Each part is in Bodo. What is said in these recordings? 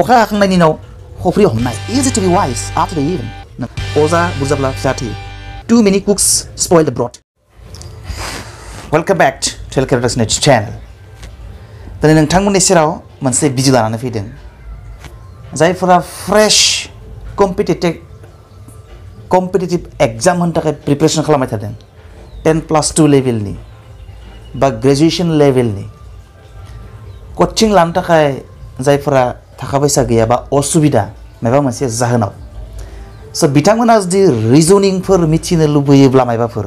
अखा हाखांनायनि उनाव खफ्रि हमनाय easy to be wise after the event अजा बुरजाब्ला फिसा थैयो too many cooks spoil the broth welcome back to Elkarasnet channel दिनै नोंथांमोननि सेराव मोनसे भिडिअ लानानै फैदों जायफोरा फ्रेश कम्पिटिटिभ एग्जाम होनो थाखाय प्रिपारेसन खालामबाय थादों 10+2 लेभेलनि बा ग्रेजुएसन लेभेलनि कोचिं लानो थाखाय जायफोरा थाखा फैसा गैया बा असुबिदा माबा मोनसे जाहोनाव स बिथांमोना जुदि रिजनिंफोर मिथिनो लुबैयोब्ला माबाफोर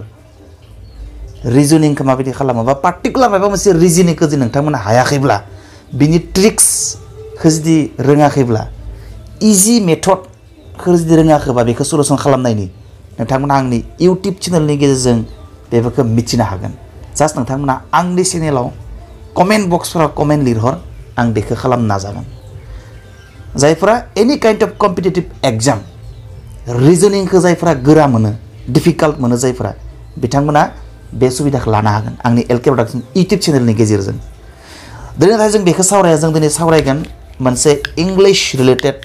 रिजनिंखौ माबायदि खालामो बा पार्टिकुलार माबा मोनसे रिजनिंखौ जुदि नोंथांमोना हायाखैब्ला बिनि ट्रिक्सखौ जुदि रोङाखैब्ला इजि मेथडखौ जुदि रोङाखैबा बेखौ सलुसन खालामनायनि नोंथांमोना आंनि इउटिउब चेनेलनि गेजेरजों बेफोरखौ मिथिनो हागोन जास्ट नोंथांमोना आंनि चेनेलाव कमेन्ट बक्सफोराव कमेन्ट लिरहर आं बेखौ खालामनो नाजागोन जायफोरा एनि काइन्ड अफ कम्पिटिटिभ एग्जाम रिजनिंखौ जायफोरा गोरा मोनो डिफिकाल्ट मोनो जायफोरा बिथांमोना बे सुबिदाखौ लानो हागोन आंनि एलके प्रडाक्शन इउटिउब चेनेलनि गेजेरजों दिनै जों बेखौ सावराया जों दिनै सावरायगोन मोनसे इंलिश रिलेटेड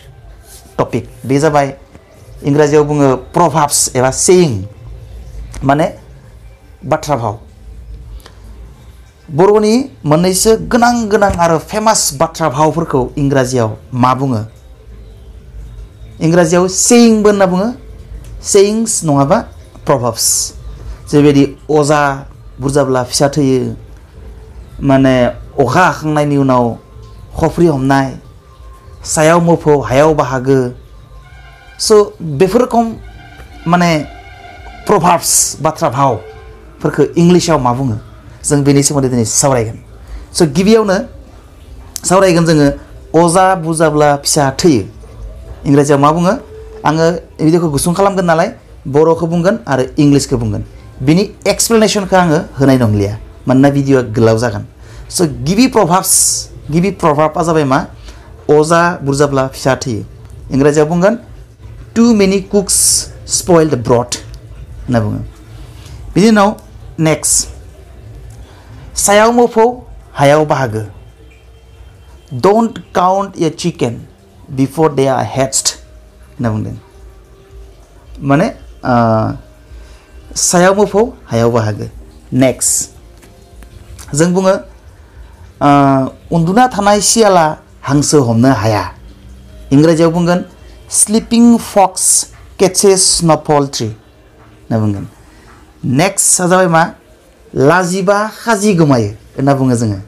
टपिक बे जाबाय इंराजियाव बुङो प्रभाब्स एबा सेयिं माने बाथ्रा भाव बर'नि मोननैसो गोनां आरो फेमास बाथ्रा भावफोरखौ इंराजियाव मा बुङो इंराजियाव सेयिंबो होनना बुङो सेयिंस नङाबा प्रभाब्स जेबायदि अजा बुरजाब्ला फिसा थैयो माने अखा हाखांनायनि उनाव खफ्रि हमनाय सायाव मोफौ हायाव बाहागो स बेफोर रखम माने प्रभाब्स बाथ्रा भावफोरखौ इंलिशाव मा बुङो जों बेनि सोमोन्दै दिनै सावरायगोन स गिबियावनो सावरायगोन जोङो अजा बुरजाब्ला फिसा थैयो इंराजियाव मा बुङो आङो भिडिअखौ गुसुं खालामगोन नालाय बर'खौ बुंगोन आरो इंलिशखौ बुंगोन बिनि एक्सप्लेनेशनखौ आङो होनाय नंलिया मानोना भिडिअआ गोलाव जागोन स गिबि प्रभाबा जाबाय मा अजा बुरजाब्ला फिसा थैयो इंराजियाव बुंगोन टू मेनी कुक्स स्पइल द ब्रथ होनना बुङो बिनि उनाव नेक्स्ट सायाव मोफौ हायाव बाहागो don't count your chicken before they are hatched होनना बुंदों माने सायाव मोफौ हायाव बाहागो नेक्स्ट जों बुङो उन्दुना थानाय सियाला हांसो हमनो हाया इंराजियाव बुंगोन स्लीपिंग फक्स कैचेस नो पोल्ट्री होनना बुंगोन नेक्स्ट जाबाय मा लाजिबा खाजि गोमायो होनना बुङो जोङो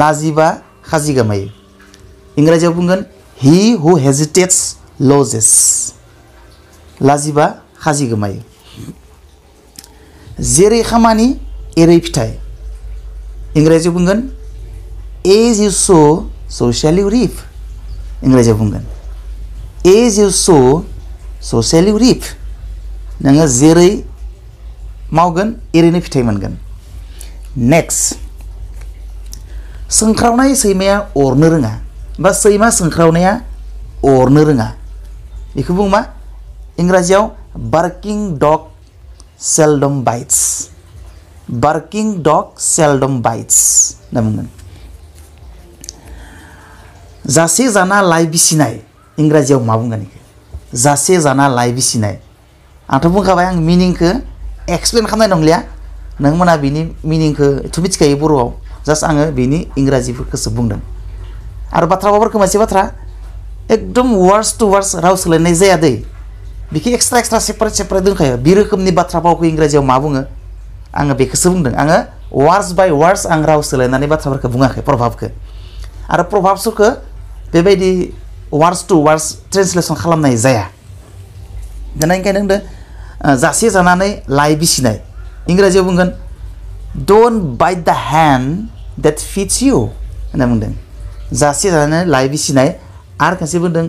लाजिबा खाजि गोमायो इंराजियाव बुंगोन he who hesitates loses लाजिबा खाजि गोमायो जेरै खामानि एरै फिथाइ इंराजियाव बुंगोन as you sow so shall you reap इंराजियाव बुंगोन as you sow so shall you reap नोङो जेरै मावगोन एरैनो फिथाइ मोनगोन नेक्स्ट सोंख्रावनाय सैमाया अरनो रोङा बा सैमा सोंख्रावनाया अरनो रोङा बेखौ बुङो मा इंराजियाव बार्किं डग सेल्डम बाइट्स बार्किं डग सेल्डम बाइट्स होनना बुंगोन जासे जाना लाइ बिसिनाय इंराजियाव मा बुंगोन बेखौ जासे जाना लाइ बिसिनाय आंथ' बुंखाबाय आं मिनिंखौ एक्सप्लेन खालामनाय नंलिया नोंमोना बिनि मिनिंखौथ' मिथिखायो बर'आव जास्ट आङो बिनि इंराजिफोरखौसो बुंदों आरो बाथ्रा भावफोरखौ मोनसे बाथ्रा एकदम वार्ड्स टू वार्ड्स राव सोलायनाय जाया दै बेखौ एक्सट्रा सेपारेट दोनखायो बे रोखोमनि बाथ्रा भावखौ इंराजियाव मा बुङो आङो बेखौसो बुंदों आङो वार्ड्स बाय वार्ड्स आं राव सोलायनानै बाथ्राफोरखौ बुङाखै प्रभाबखौ आरो प्रभाबफोरखौ बेबायदि वार्ड्स टू वार्ड्स ट्रेन्सलेसन खालामनाय जाया दाना ओंखायनो होनदों जासे जानानै लाइ बिसिनाय इंराजियाव बुंगोन डोंट बाइट द हैंड दैट फीड्स यू होनना बुंदों जासे जानानै लाइ बिसिनाय आरो खनसे बुंदों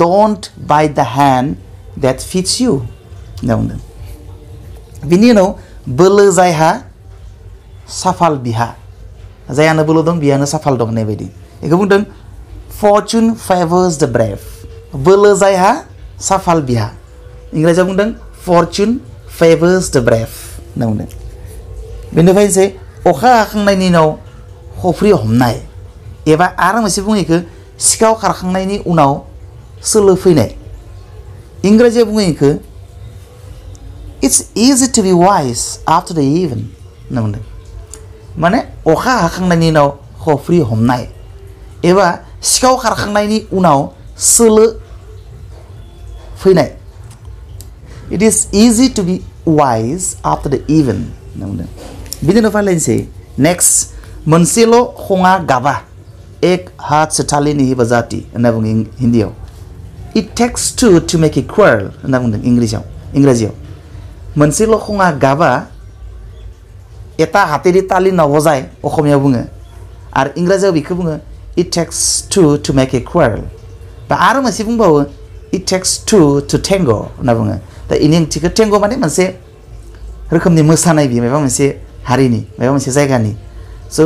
डोंट बाइट द हैंड दैट फीड्स यू होनना बुंदों बिनि उनाव बोलो जायहा साफाल बिहा जायहानो बोलो दं बिहानो साफाल दं होननाय बायदि बेखौ बुंदों फर्चुन फेवर्स द ब्रेव बोलो जायहा साफाल बिहा इंराजियाव बुंदों फर्चुन फेवर्स द ब्रेव होनना बुंदों बेनिफ्रायसै अखा हाखांनायनि उनाव खफ्रि हमनाय एबा आरो मोनसे बुङो बेखौ सिखाव खारखांनायनि उनाव सोलो फैनाय इंराजियाव बुङो इखो it's easy to be wise after the even होनना बुंदों माने अखा हाखांनायनि उनाव खफ्रि हमनाय एबा सिखाव खारखांनायनि उनाव सोलो फैनाय it is easy to be wise after the even होनना बुंदों बिदिनो फालायनोसै नेक्स्ट मोनसेल' खङा गाबा एक हाथ से थाली नहीं बजाती होनना बुङो हिन्दीयाव it takes two to make a quarrel होनना बुंदों इंराजियाव मोनसेल' खङा गाबा एटा हातेरि ताली नबजाय असमियाव बुङो आरो इंराजियाव बेखौ बुङो it takes two to make a quarrel बा आरो मोनसे बुंबावो it takes two to tango होनना बुङो दा इनि ओंथिखौ टेंग' माने मोनसे रोखोमनि मोसानाय बियो माबा मोनसे हारिनि माबा मोनसे जायगानि स'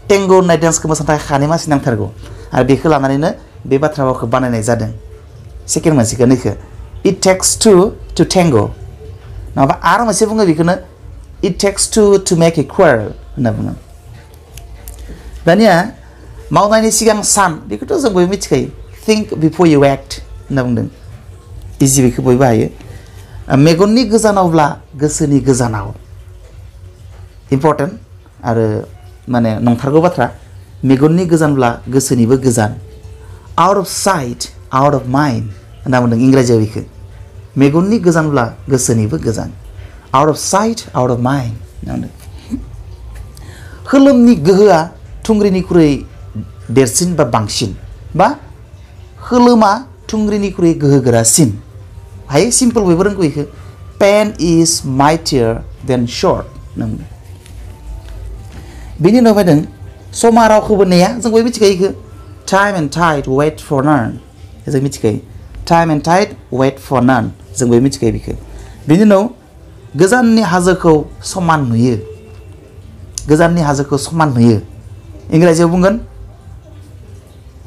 टेंग' होननाय डान्सखौ मोसानो थाखाय खानै मानसि नांथारगौ आरो बेखौ लानानैनो बे बाथ्रा भावखौ बानायनाय जादों सेकेन्ड मोनसेखौ नैखौ it takes two to tango नङाबा आरो मोनसे बुङो बेखौनो it takes two to make a quarrel होनना बुङो दानिया मावनायनि सिगां सान बेखौथ' जों बयबो मिथिखायो think before you act होनना बुंदों इजि बेखौ बयबो हायो मेगननि गोजानावब्ला गोसोनि गोजानाव इम्पर्टेन्ट आरो माने नंथारगौ बाथ्रा मेगननि गोजानब्ला गोसोनिबो गोजान out of sight out of mind होनना बुंदों इंराजियाव बेखौ मेगननि गोजानब्ला गोसोनिबो गोजान out of sight out of mind होनना बुंदों खोलोमनि गोहोआ थुंग्रिनिख्रुइ देरसिन बा बांसिन बा खोलोमा थुंग्रिनिख्रुइ गोहोगोरासिन हाय सिम्पल बयबो रोंगौ बेखौ पेन इज माइटियर देन शर्ट होनना बुंदों बेनि उनाव फैदों समा रावखौबो नेया जों बयबो मिथिखायो बेखौ time and tide wait for नान जों मिथिखायो time and tide wait for नान जों बयबो मिथिखायो बेखौ बेनि उनाव गोजाननि हाजोखौ समान नुयो गोजाननि हाजोखौ समान नुयो इंराजियाव बुंगोन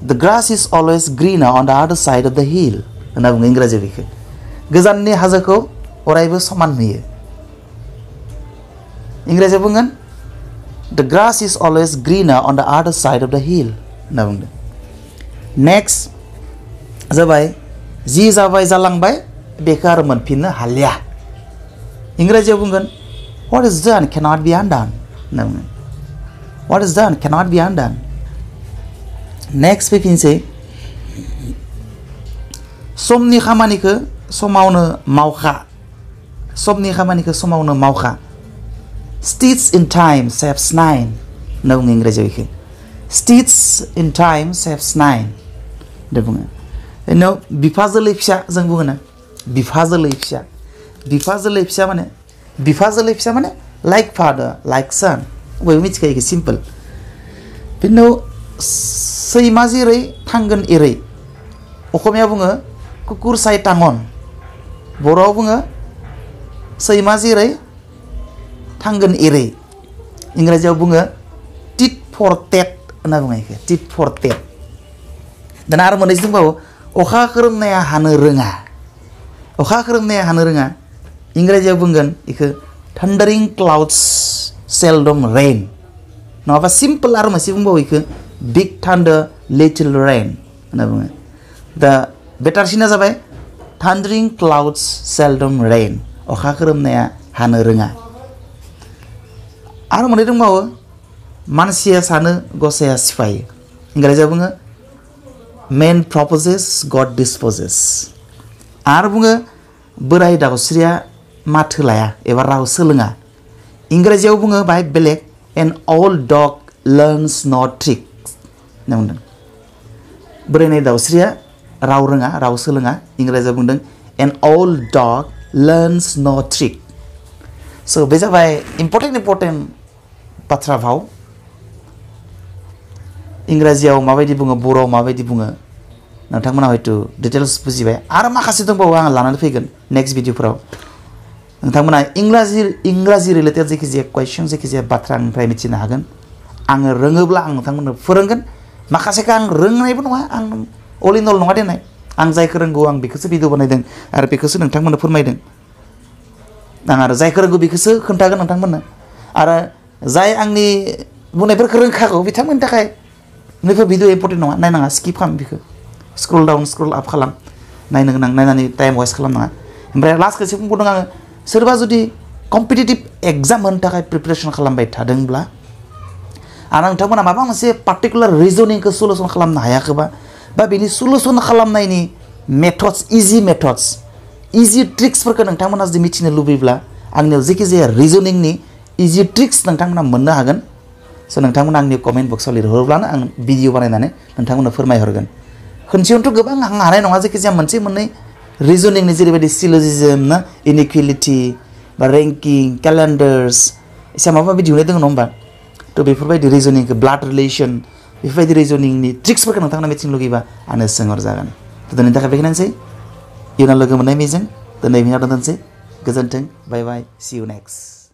the grass is always greener on the other side of the hill होनना बुङो इंराजियाव बेखौ गोजाननि हाजोखौ अरायबो समान नुयो इंराजियाव बुंगोन the grass is always greener on the other side of the hill होनना बुंदों नेक्स्ट जाबाय जि जाबाय जालांबाय बेखौ आरो मोनफिननो हालिया इंराजियाव बुंगोन what is done cannot be undone होनना बुङो what is done cannot be undone next फैफिनसै समनि खामानिखौ समावनो मावखा समनि खामानिखौ समावनो मावखा stitch in time saves nine होनना बुङो इंराजियाव बेखौ stitch in time saves nine होनना बुङो उनाव बिफा जोलै फिसा जों बुङो ना बिफा जोलै फिसा माने लाइक फादार लाइक सन बयबो मिथिखायो बेखौ सिम्पल बिनि उनाव सैमा जेरै थांगोन एरै असमिया बुङो कुकुर साइ टांगन बर'आव बुङो सैमा जेरै थांगोन एरै इंराजियाव बुङो टिट फर टेट होनना बुङो बेखौ टिट फर टेट दाना आरो मोननैसो दंबावो अखा खोरोमनाया हानो रोङा इंराजियाव बुंगोन बेखौ थन्डारिं क्लाउड्स सेल्डम रेन नङाबा सिम्पल आरो मोनसे बुंबावो बेखौ बिग थान्डार लिटिल रेन होनना बुङो दा बेटारसिना जाबाय थन्डारिं क्लाउड्स सेल्डम रेन अखा खोरोमनाया हानो रोङा आरो मोननै दंबावो मानसिया सानो गसाया सिफायो इंराजियाव बुङो मेन प्रपजेस गड डिसपजेस आरो बुङो बोराय दाउस्रिया माथो लाया एबा राव सोलोङा इंराजियाव बुङो बाहाय बेलेग एन ओल्ड डग लार्न्स नो ट्रिक्स होनना बुंदों बोरायनाय दाउस्रिया राव रोङा राव सोलोङा इंराजियाव बुंदों एन ओल्ड डग लार्न्स नो ट्रिक स' बे जाबाय इम्पर्टेन्ट बाथ्रा भाव इंराजियाव माबायदि बुङो बर'आव माबायदि बुङो नोंथांमोना हयथ' डिटेल्स बुजिबाय आरो माखासे दंबावो आं लानानै फैगोन नेक्स्ट भिडिअफोराव नोंथांमोना इंराजि रिलेटेड जायखिजाया कुइसन जायखिजाया बाथ्रा आंनिफ्राय मिथिनो हागोन आङो रोङोब्ला आं नोंथांमोननो फोरोंगोन माखासेखौ आं रोंनायबो नङा आं अल इन अल नङा देनाय आं जायखौ रोंगौ आं बेखौसो भिडिअ बानायदों आरो बेखौसो नोंथांमोननो फोरमायदों आं आरो जायखौ रोंगौ बेखौसो खोन्थागोन नोंथांमोननो आरो जाय आंनि बुंनायफोरखौ रोंखागौ बिथांमोननि थाखाय नैफोर भिडिअ इम्पर्टेन्ट नङा नायनाङा स्किप खालाम बेखौ स्क्रल डाउन स्क्रल आप खालाम नायनो गोनां नायनानै टाइम वेस्ट खालामनाङा ओमफ्राय लास्ट खेबसे बुंबावदों आङो सोरबा जुदि कम्पिटिटिभ एग्जाम होनो थाखाय प्रिपेरेसन खालामबाय थादोंब्ला आरो नोंथांमोना माबा मोनसे पार्टिकुलार रिजनिंखौ सलुसन खालामनो हायाखैबा बा बेनि सलुसन खालामनायनि मेथड्स इजि ट्रिक्सफोरखौ नोंथांमोना जुदि मिथिनो लुबैब्ला आंनियाव जायखिजाया रिजनिंनि इजि ट्रिक्स नोंथांमोना मोननो हागोन स' नोंथांमोना आंनि कमेन्ट बक्सआव लिरहरोब्लानो आं भिडिअ बानायनानै नोंथांमोननो फोरमायहरगोन खनसेयावनोथ' गोबां आं हानाय नङा जायखिजाया मोनसे मोननै रिजनिंनि जेरैबायदि सिलोजिजम ना इनइक्वेलिटि बा रेंकिं केलेन्डार्स एसे माबा माबि दिहुननाय दङ नङा होमबा थ' बेफोरबायदि रिजनिंखौ ब्लाड रिलेसन बेफोरबायदि रिजनिंनि ट्रिक्सफोरखौ नोंथांमोना मिथिनो लुगैबा आंनो सोंहरजागोन थ' दिनैनि थाखाय बेखिनियानोसै इयुनाव लोगो मोननाय मिजिं दिनै बेहाय दोनथ'नोसै गोजोन्थों बाय बाय सि इउ नेक्स्ट